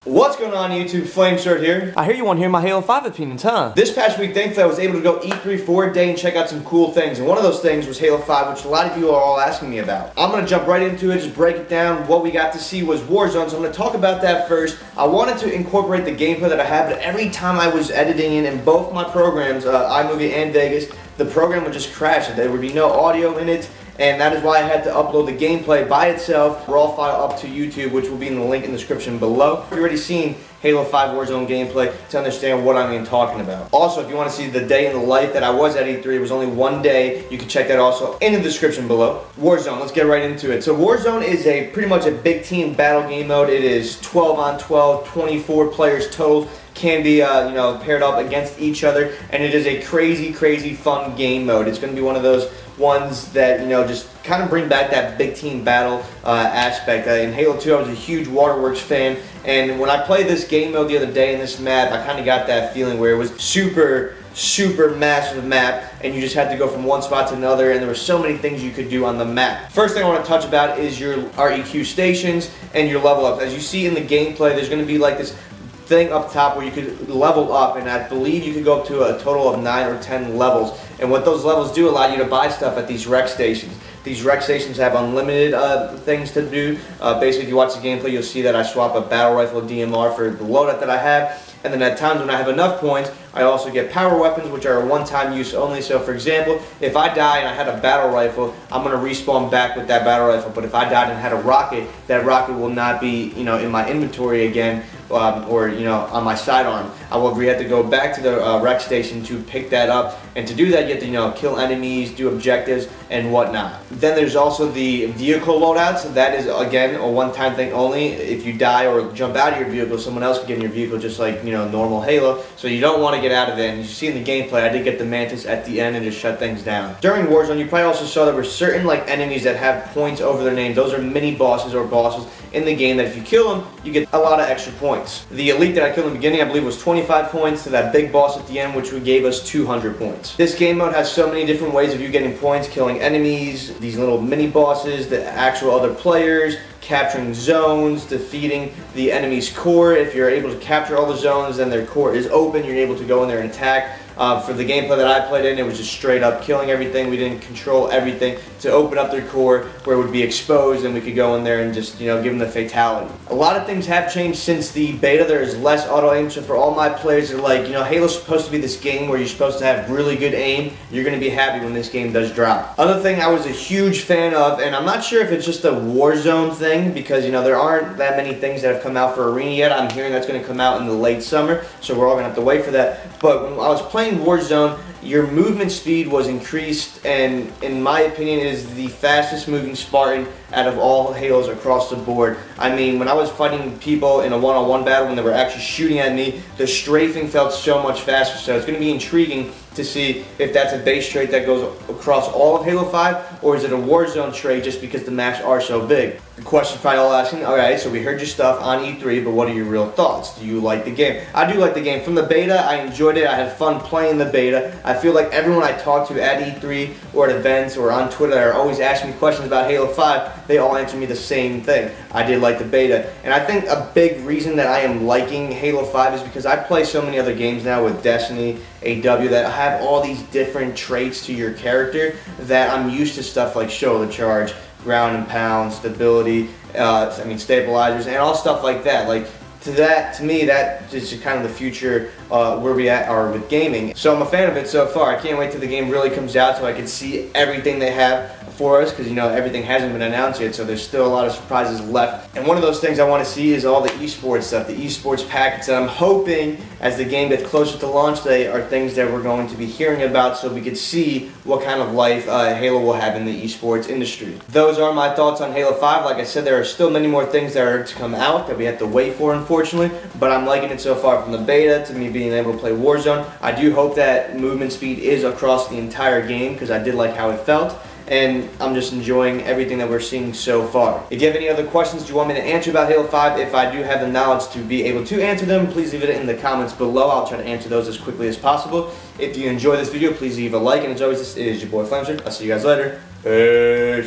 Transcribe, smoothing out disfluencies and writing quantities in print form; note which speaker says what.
Speaker 1: What's going on YouTube? Flamesword here.
Speaker 2: I hear you want to hear my Halo 5 opinions, huh?
Speaker 1: This past week, thankfully, I was able to go E3 for a day and check out some cool things. And one of those things was Halo 5, which a lot of you are all asking me about. I'm going to jump right into it, just break it down. What we got to see was Warzone, so I'm going to talk about that first. I wanted to incorporate the gameplay that I have, but every time I was editing in both my programs, iMovie and Vegas, the program would just crash. There would be no audio in it. And that is why I had to upload the gameplay by itself, raw file up to YouTube, which will be in the link in the description below. If you've already seen Halo 5 Warzone gameplay to understand what I'm even talking about. Also, if you want to see the day in the life that I was at E3, it was only one day, you can check that also in the description below. Warzone, let's get right into it. So Warzone is pretty much a big team battle game mode. It is 12 on 12, 24 players total. Can be paired up against each other, and it is a crazy fun game mode. It's going to be one of those ones that just kind of bring back that big team battle aspect. In Halo 2 I was a huge Waterworks fan, and when I played this game mode the other day in this map, I kind of got that feeling where it was super massive map, and you just had to go from one spot to another, and there were so many things you could do on the map. First thing I want to touch about is your REQ stations and your level up. As you see in the gameplay, there's going to be like this thing up top where you could level up, and I believe you could go up to a total of 9 or 10 levels. And what those levels do allow you to buy stuff at these rec stations. These rec stations have unlimited things to do. Basically, if you watch the gameplay, you'll see that I swap a battle rifle DMR for the loadout that I have. And then at times when I have enough points, I also get power weapons, which are one-time use only. So for example, if I die and I had a battle rifle, I'm going to respawn back with that battle rifle. But if I died and had a rocket, that rocket will not be in my inventory again, or on my sidearm. However, you have to go back to the rec station to pick that up, and to do that you have to kill enemies, do objectives, and whatnot. Then there's also the vehicle loadouts. That is again a one-time thing only. If you die or jump out of your vehicle, someone else can get in your vehicle, just like normal Halo. So you don't want to get out of it. And you see in the gameplay, I did get the Mantis at the end and just shut things down. During Warzone, you probably also saw there were certain enemies that have points over their name. Those are mini bosses or bosses in the game that if you kill them, you get a lot of extra points. The elite that I killed in the beginning, I believe, was 25 points to that big boss at the end, which gave us 200 points. This game mode has so many different ways of you getting points: killing enemies, these little mini bosses, the actual other players, capturing zones, defeating the enemy's core. If you're able to capture all the zones, then their core is open, you're able to go in there and attack. For the gameplay that I played in, it was just straight up killing everything. We didn't control everything to open up their core where it would be exposed, and we could go in there and just give them the fatality. A lot of things have changed since the beta. There is less auto aim, so for all my players, they're like, Halo's supposed to be this game where you're supposed to have really good aim. You're going to be happy when this game does drop. Other thing I was a huge fan of, and I'm not sure if it's just a Warzone thing, because there aren't that many things that have come out for Arena yet. I'm hearing that's going to come out in the late summer, so we're all going to have to wait for that. But when I was playing Warzone, your movement speed was increased, and in my opinion is the fastest moving Spartan out of all Halos across the board. I mean, when I was fighting people in a one-on-one battle, when they were actually shooting at me, the strafing felt so much faster. So it's going to be intriguing to see if that's a base trait that goes across all of Halo 5, or is it a Warzone trait just because the maps are so big. The question's probably all asking, alright, so we heard your stuff on E3, but what are your real thoughts? Do you like the game? I do like the game. From the beta, I enjoyed it. I had fun playing the beta. I feel like everyone I talk to at E3 or at events or on Twitter that are always asking me questions about Halo 5, they all answer me the same thing. I did like the beta. And I think a big reason that I am liking Halo 5 is because I play so many other games now with Destiny, AW, that have all these different traits to your character that I'm used to stuff like shoulder charge, ground and pound, stability, stabilizers, and all stuff like that. To me, that is just kind of the future where we are with gaming. So I'm a fan of it so far. I can't wait till the game really comes out so I can see everything they have for us, because everything hasn't been announced yet, so there's still a lot of surprises left. And one of those things I want to see is all the esports stuff, the esports packets that I'm hoping as the game gets closer to launch day are things that we're going to be hearing about, so we could see what kind of life Halo will have in the esports industry. Those are my thoughts on Halo 5. Like I said, there are still many more things that are to come out that we have to wait for, unfortunately, but I'm liking it so far, from the beta to me being able to play Warzone. I do hope that movement speed is across the entire game, because I did like how it felt. And I'm just enjoying everything that we're seeing so far. If you have any other questions you want me to answer about Halo 5, if I do have the knowledge to be able to answer them, please leave it in the comments below. I'll try to answer those as quickly as possible. If you enjoy this video, please leave a like, and as always, this is your boy Flamesword. I'll see you guys later. Peace.